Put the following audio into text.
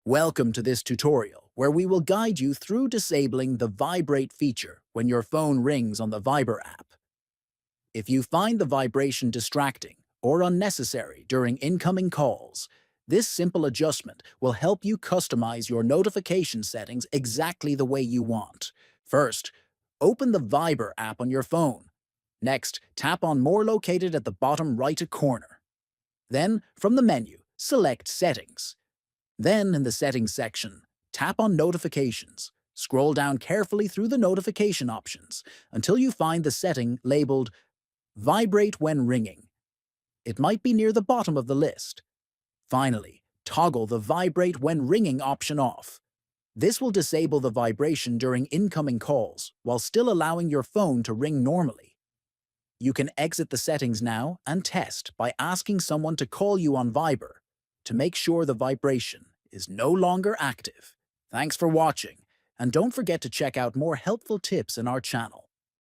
Welcome to this tutorial, where we will guide you through disabling the Vibrate feature when your phone rings on the Viber app. If you find the vibration distracting or unnecessary during incoming calls, this simple adjustment will help you customize your notification settings exactly the way you want. First, open the Viber app on your phone. Next, tap on More located at the bottom right corner. Then, from the menu, select Settings. Then, in the Settings section, tap on Notifications. Scroll down carefully through the notification options until you find the setting labeled Vibrate when ringing. It might be near the bottom of the list. Finally, toggle the Vibrate when ringing option off. This will disable the vibration during incoming calls while still allowing your phone to ring normally. You can exit the settings now and test by asking someone to call you on Viber to make sure the vibration is no longer active. Thanks for watching, and don't forget to check out more helpful tips in our channel.